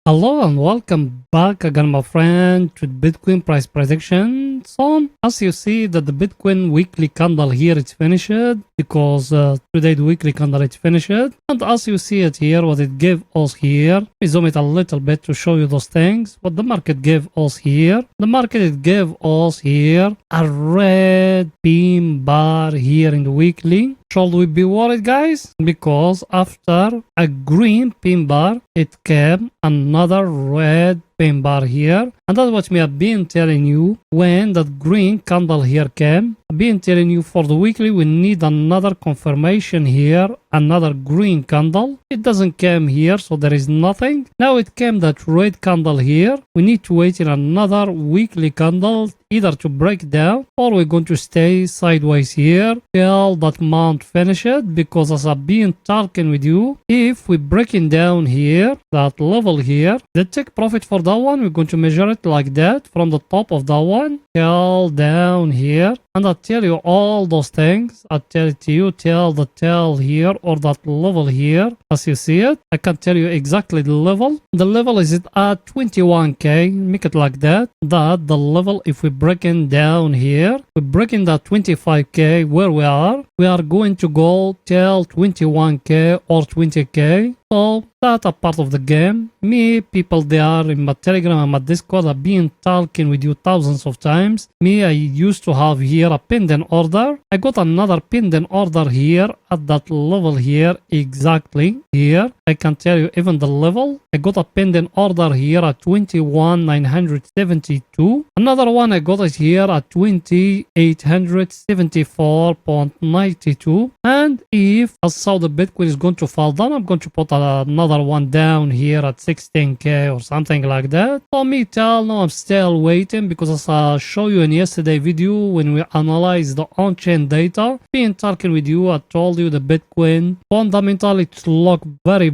Hello and welcome back again, my friend, to Bitcoin price prediction. So, as you see that the Bitcoin weekly candle here is finished because today the weekly candle is finished. And as you see it here, what it gave us here, we zoom it a little bit to show you those things. What the market gave us here, the market it gave us here a red beam bar here in the weekly. Should we be worried, guys? Because after a green pin bar, it came another red pin bar here. And that's what me have been telling you when that green candle here came. I've been telling you for the weekly, we need another confirmation here, another green candle. It doesn't come here, so there is nothing. Now it came that red candle here. We need to wait in another weekly candle either to break down or we're going to stay sideways here till that mount finishes, because as I've been talking with you, if we're breaking down here, that level here, the take profit for that one, we're going to measure it like that from the top of that one till down here. And I'll tell you all those things. I'll tell it to you till the tail here or that level here. As you see it, I can tell you exactly the level. The level is at 21k. Make it like that. That the level, if we're breaking down here, we're breaking that 25k where we are going to go till 21k or 20k. So that's a part of the game. Me, people, they are in my Telegram and my Discord. I've been talking with you thousands of times. Me, I used to have here a pending order. I got another pending order here at that level here, exactly here. I can tell you even the level. I got a pending order here at 21,972. Another one I got it here at 2,874.92. And if I saw the Bitcoin is going to fall down, I'm going to put another one down here at 16k or something like that. For me, now I'm still waiting, because as I showed you in yesterday video when we analyzed the on-chain data, being talking with you, I told you the Bitcoin fundamentally it look very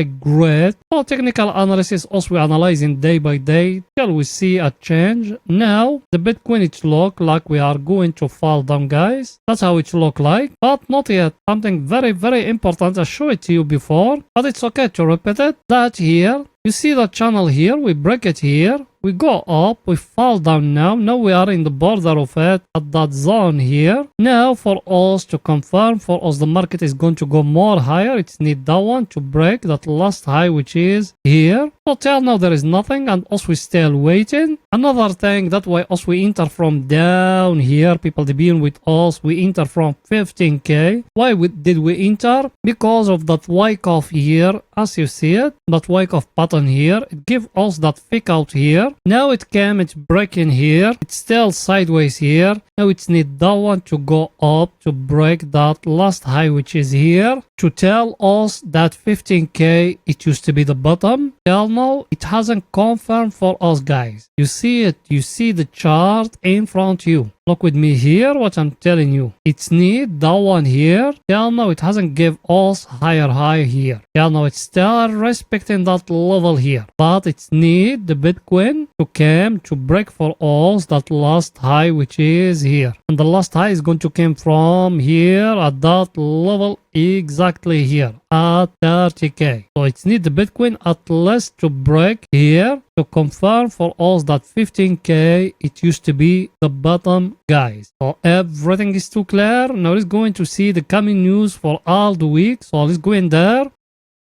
great. For technical analysis, also we're analyzing day by day till we see a change. Now the Bitcoin it look like we are going to fall down, guys. That's how it look like, but not yet. Something very important. I showed it to you before, but it's okay to repeat it. That here, you see the channel here, we break it here, we go up, we fall down now. Now we are in the border of it at that zone here. Now for us to confirm, for us the market is going to go more higher, it's need that one to break that last high, which is here. So till now there is nothing, and us we still waiting. Another thing, that why us we enter from down here, people they been with us, we enter from 15k. Why did we enter? Because of that wake off here, as you see it, that wake off pattern here, it give us that fake out here. Now it came, it's breaking here, it's still sideways here. Now it's need that one to go up to break that last high, which is here, to tell us that 15k it used to be the bottom. Till now it hasn't confirmed for us, guys. You see it, you see the chart in front of you. Look with me here what I'm telling you. It's need that one here. Till now it hasn't give us higher high here. Till now it's still respecting that level here. But it's need the Bitcoin to come to break for us that last high, which is here. And the last high is going to come from here at that level, exactly here at 30k. So it's need the Bitcoin at least to break here to confirm for us that 15k it used to be the bottom, guys. So everything is too clear. Now let's go in to see the coming news for all the week. So let's go in there.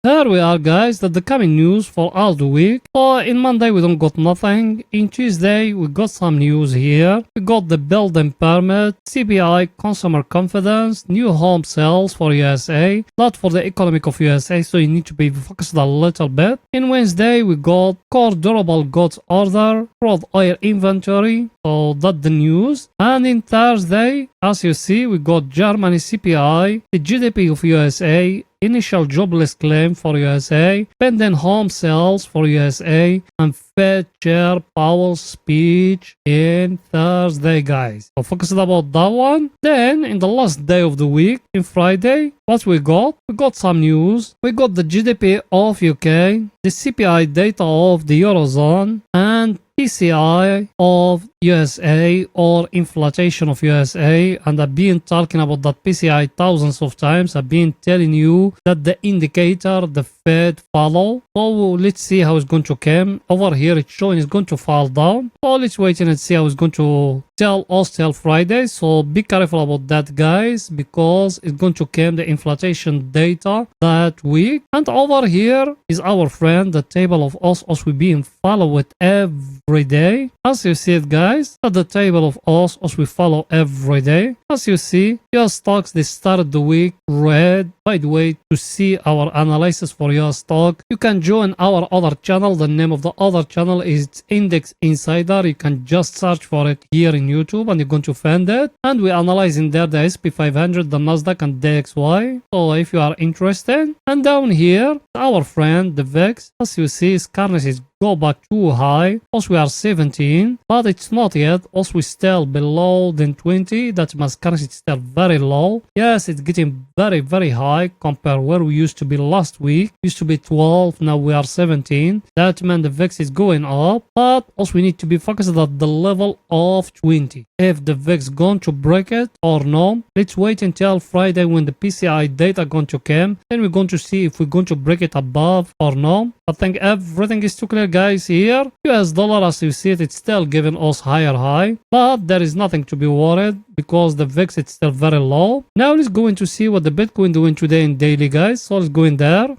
Here we are, guys, that the coming news for all the week. So in Monday we don't got nothing. In Tuesday we got some news here. We got the building permit, CPI, consumer confidence, new home sales for USA, not for the economic of USA, so you need to be focused a little bit. In Wednesday we got core durable goods order, crude oil inventory, so that's the news. And in Thursday, as you see, we got Germany CPI, the GDP of USA, initial jobless claim for USA, pending home sales for USA, and Fed Chair Powell's speech in Thursday, guys. So focus about that one. Then in the last day of the week, in Friday, what we got? We got some news. We got the GDP of UK, the CPI data of the Eurozone, and PCI of USA or inflation of USA, and I've been talking about that PCI thousands of times. I've been telling you that the indicator the Fed follow. So let's see how it's going to come. Over here it's showing it's going to fall down. So let's wait and see how it's going to tell us till Friday. So be careful about that, guys, because it's going to come the inflation data that week. And over here is our friend, the table of us we being followed every day. As you see it, guys, at the table of us we follow every day. As you see, US stocks, they started the week red. By the way, to see our analysis for US stock, you can join our other channel. The name of the other channel is Index Insider. You can just search for it here in YouTube and you're going to find it. And we analyze in there the SP 500, the Nasdaq and DXY. So if you are interested. And down here, our friend, the VIX, as you see, its currency is go back too high. Also we are 17, but it's not yet. Also we still below than 20. That means currency is still very low. Yes, it's getting very high compared where we used to be last week. Used to be 12, now we are 17. That means the VIX is going up, but also we need to be focused at the level of 20. If the VIX going to break it or no, let's wait until Friday when the PCI data going to come. Then we're going to see if we're going to break it above or no. I think everything is too clear, guys. Here US dollar, as you see it, it's still giving us higher high, but there is nothing to be worried because the VIX is still very low. Now let's go in to see what the Bitcoin doing today in daily, guys. So let's go in there.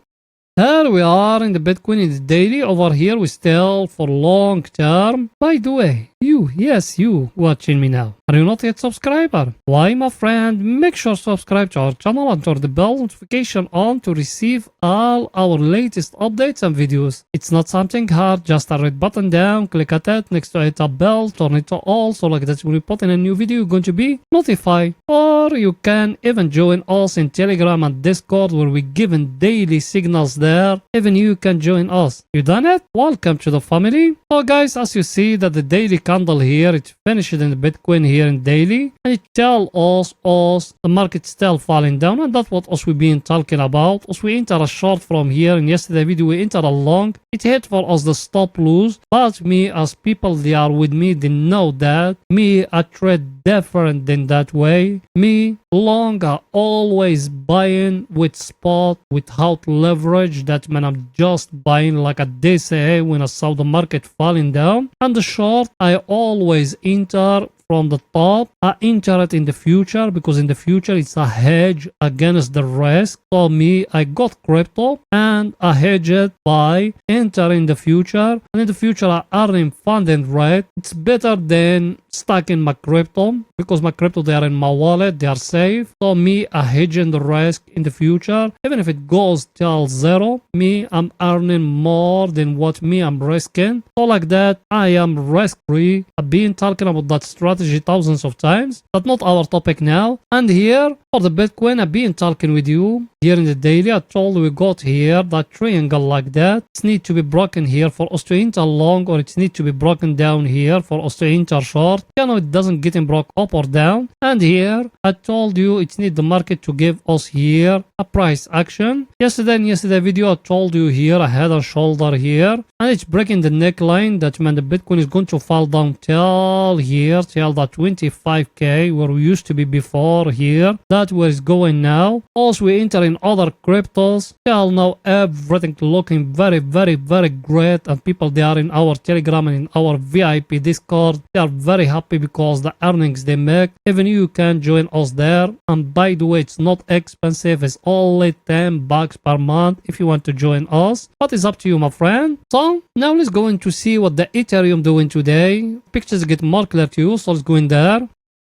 Here we are in the Bitcoin in the daily. Over here we still for long term. By the way, you watching me now, are you not yet subscriber? Why, my friend? Make sure to subscribe to our channel and turn the bell notification on to receive all our latest updates and videos. It's not something hard, just a red button down, click at it, next to it a bell, turn it to all, so like that when we put in a new video you're going to be notified. Or you can even join us in Telegram and Discord where we giving daily signals there. Even you can join us. You done it? Welcome to the family. So guys, as you see that the daily candle here, it finished in the Bitcoin here in daily, and it tell us the market still falling down, and that's what us we been talking about. Us we enter a short from here. In yesterday video we enter a long. It hit for us the stop lose, but me as people they are with me, they know that me I trade different than that way. Me long are always buying with spot without leverage. That mean I'm just buying like a DCA when I saw the market falling down. And the short I always enter from the top. I enter it in the future because in the future it's a hedge against the risk. So me, I got crypto and I hedge it by entering the future, and in the future I earning funding rate. It's better than stacking my crypto because my crypto they are in my wallet, they are safe. So me, I hedging the risk in the future. Even if it goes till zero, me, I'm earning more than what me I'm risking. So like that, I am risk free. I've been talking about that strategy thousands of times. That's not our topic now. And here for the Bitcoin, I've been talking with you here in the daily. I told you we got here that triangle like that. It needs to be broken here for us to enter long, or it needs to be broken down here for us to enter short. You know, it doesn't get broke up or down. And here I told you it needs the market to give us here a price action. Yesterday in yesterday video I told you here a head and shoulder here, and it's breaking the neckline. That means the Bitcoin is going to fall down till here, till that 25k where we used to be before here. That's where it's going now. Also we enter in other cryptos. Till now everything looking very great, and people they are in our Telegram and in our VIP Discord, they are very happy because the earnings they make. Even you can join us there, and by the way it's not expensive, it's only $10 per month if you want to join us, but it's up to you, my friend. So now let's go in to see what the Ethereum doing today. Pictures get more clear to you, so let's go in there.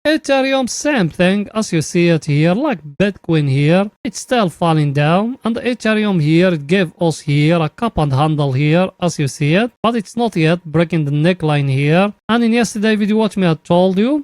Ethereum, same thing as you see it here, like Bitcoin here, it's still falling down, and the Ethereum here, it gave us here a cup and handle here as you see it, but it's not yet breaking the neckline here. And in yesterday video, what me I told you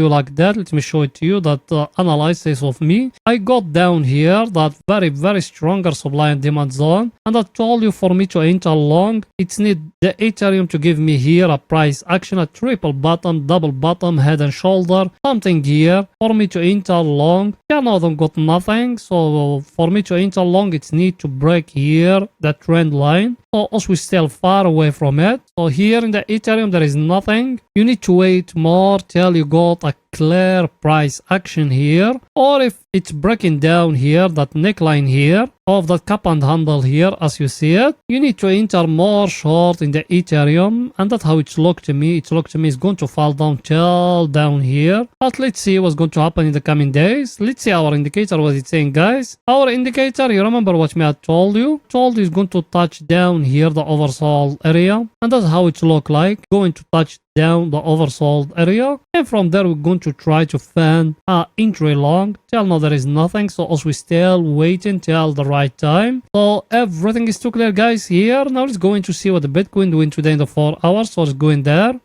like that. Let me show it to you, that analysis of me. I got down here that very stronger supply and demand zone, and I told you for me to enter long, it's need the Ethereum to give me here a price action, a triple bottom, double bottom, head and shoulder, something here for me to enter long. Yeah, no, I don't got nothing. So for me to enter long, it's need to break here that trend line. So also we're still far away from it. So here in the Ethereum, there is nothing. You need to wait more till you got a clear price action here, or if it's breaking down here, that neckline here of that cup and handle here as you see it, you need to enter more short in the Ethereum, and that's how it's looked to me. It's looked to me it's going to fall down till down here, but let's see what's going to happen in the coming days. Let's see our indicator, what it's saying, guys. Our indicator, you remember what me I told you is going to touch down here the oversold area, and that's how it look like, going to touch down the oversold area, and from there we're going to try to find entry long. Till now there is nothing, so also we still waiting till the right time. So everything is too clear, guys. Here now let's go in to see what the Bitcoin doing today in the 4 hours. So let's go in there.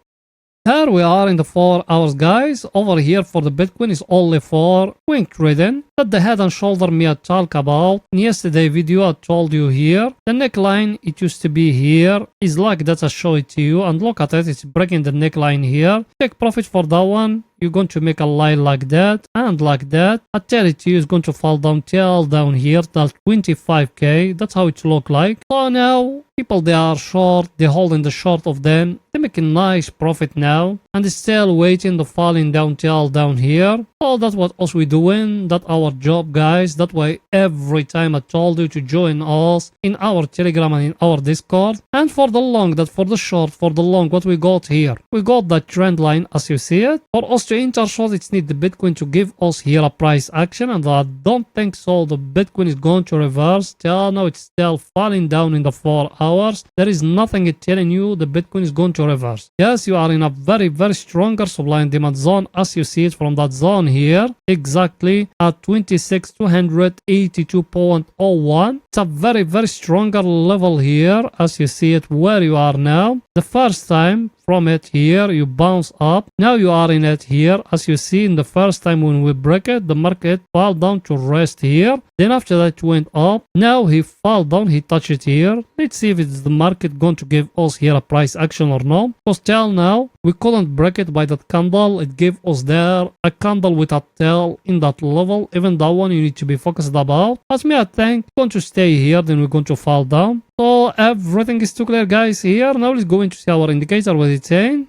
Here we are in the 4 hours, guys. Over here for the Bitcoin is only for swing trading. But the head and shoulder me I talk about in yesterday video, I told you here the neckline, it used to be here, is like that. I show it to you, and look at it, it's breaking the neckline here. Take profit for that one. You're going to make a line like that and like that. I tell it to you, it's going to fall down till down here till 25k. That's how it look like. So now people, they are short, they're holding the short of them, they make a nice profit now, and it's still waiting the falling down till down here. So that's what us we doing. That's our job, guys. That way every time I told you to join us in our Telegram and in our Discord. And for the long, that for the short, for the long, what we got here, we got that trend line as you see it. For us to enter short, it's need the Bitcoin to give us here a price action, and I don't think so the Bitcoin is going to reverse. Till now it's still falling down in the 4 hours. There is nothing telling you the Bitcoin is going to reverse. Yes, you are in a very, very stronger supply and demand zone as you see it from that zone here, exactly at 26,282.01. It's a very, very stronger level here as you see it where you are now. The first time from it here you bounce up, now you are in it here as you see. In the first time when we break it, the market fall down to rest here, then after that went up, now he fall down, he touch it here. Let's see if it's the market going to give us here a price action or no, because till now we couldn't break it by that candle. It gave us there a candle with a tail in that level. Even that one you need to be focused about. As me I think going to stay here, then we're going to fall down. So everything is too clear, guys. Here now let's go into see our indicator, what it's saying.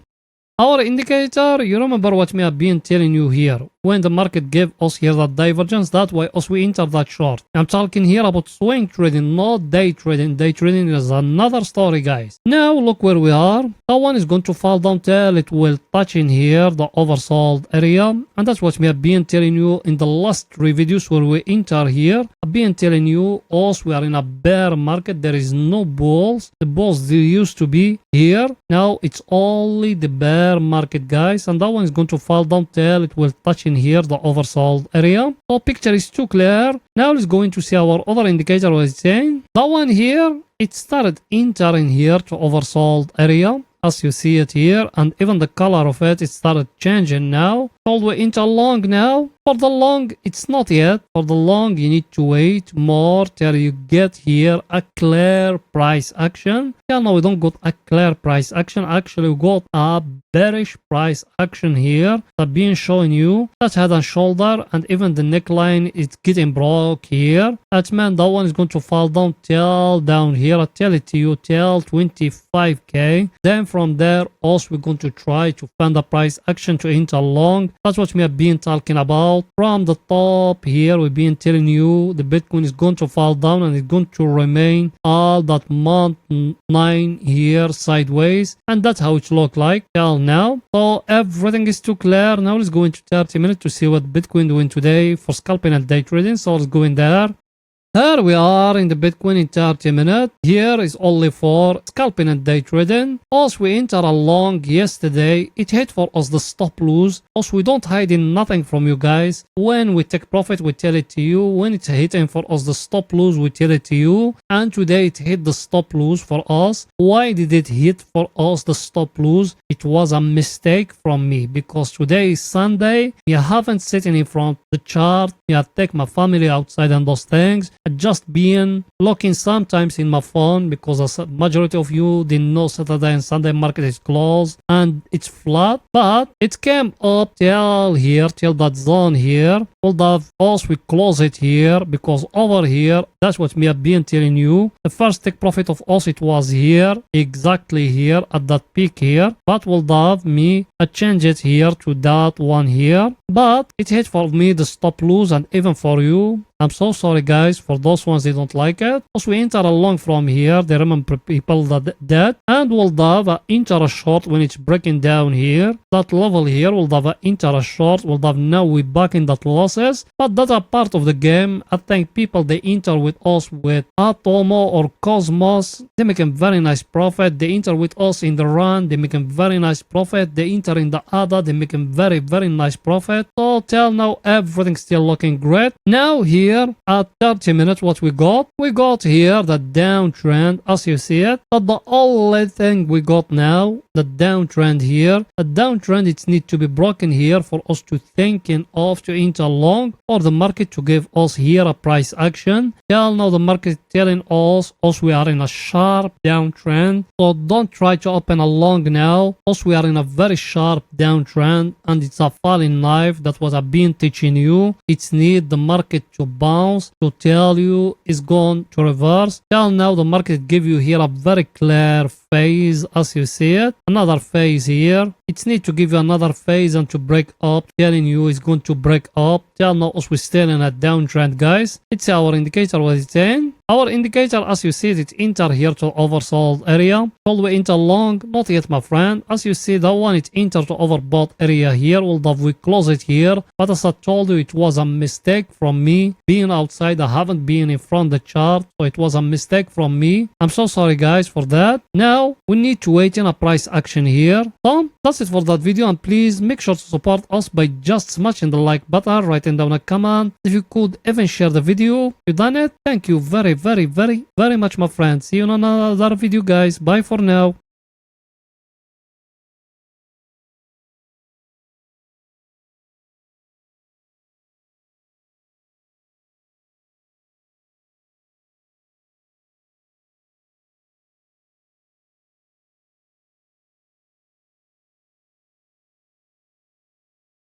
Our indicator, you remember what me have been telling you here. When the market gave us here that divergence, that way us we enter that short. I'm talking here about swing trading, not day trading. Day trading is another story, guys. Now look where we are. That one is going to fall down till it will touch in here the oversold area, and that's what me have been telling you in the last 3 videos where we enter here. I've been telling you also we are in a bear market. There is no bulls. The bulls they used to be here. Now it's only the bear market, guys, and that one is going to fall down till it will touch in here the oversold area. So picture is too clear. Now let's go into see our other indicator, what it's saying. That one here, it started entering here to oversold area as you see it here, and even the color of it, it started changing now. Should we enter long now? For the long, it's not yet. For the long, you need to wait more till you get here a clear price action. Yeah, no, we don't got a clear price action. Actually, we got a bearish price action here. I've been showing you that head and shoulder, and even the neckline is getting broke here. That man, that one is going to fall down till down here. I tell it to you till 25k. Then from there, also we're going to try to find a price action to enter long. That's what we have been talking about. From the top here, we've been telling you the Bitcoin is going to fall down and it's going to remain all that month 9 here sideways, and that's how it look like till now. So everything is too clear. Now let's go into 30 minutes to see what Bitcoin doing today for scalping and day trading. So let's go in there. Here we are in the Bitcoin in 30 minutes. Here is only for scalping and day trading. Also, we enter along yesterday. It hit for us the stop loss. Also, we don't hide in nothing from you guys. When we take profit, we tell it to you. When it's hitting for us the stop loss, we tell it to you. And today it hit the stop loss for us. Why did it hit for us the stop loss? It was a mistake from me because today is Sunday. You haven't sitting in front of the chart. You take my family outside and those things. I just been looking sometimes in my phone because the majority of you didn't know Saturday and Sunday market is closed and it's flat, but it came up till here, till that zone here. Hold up, also we close it here because over here, that's what me have been telling you. The first take profit of us, it was here, exactly here at that peak here, but hold up, me I change it here to that one here, but it hit for me the stop loss and even for you. I'm so sorry guys for those ones they don't like it. As we enter along from here, they remember people that and we'll have enter a short when it's breaking down here. That level here will have enter a short. We'll have now we back in that losses, but that's a part of the game. I think people they enter with us with Atomo or Cosmos, they making very nice profit. They enter with us in the run, they making very nice profit. They enter in the ADA, they making very nice profit. So till now everything's still looking great. Now here at 30 minutes what we got here the downtrend as you see it, but the only thing we got now the downtrend here, the downtrend it needs to be broken here for us to thinking of to enter long or the market to give us here a price action. Till now the market is telling us we are in a sharp downtrend, so don't try to open a long now. We are in a very sharp downtrend and it's a falling knife. That's what I've been teaching you. It's need the market to bounce to tell you is going to reverse. Till now the market give you here a very clear phase as you see it, another phase here. It need to give you another phase and to break up, telling you it's going to break up. Till now we're still in a downtrend guys. It's our indicator what it's saying. Our indicator as you see it enter here to oversold area. Should we enter long? Not yet my friend. As you see that one it enter to overbought area here. Well that we close it here, but as I told you it was a mistake from me being outside. I haven't been in front of the chart, so it was a mistake from me. I'm so sorry guys for that. Now we need to wait in a price action here. So that's it for that video, and please make sure to support us by just smashing the like button, writing down a comment. If you could even share the video, you done it. Thank you very much my friends. See you in another video guys. Bye for now.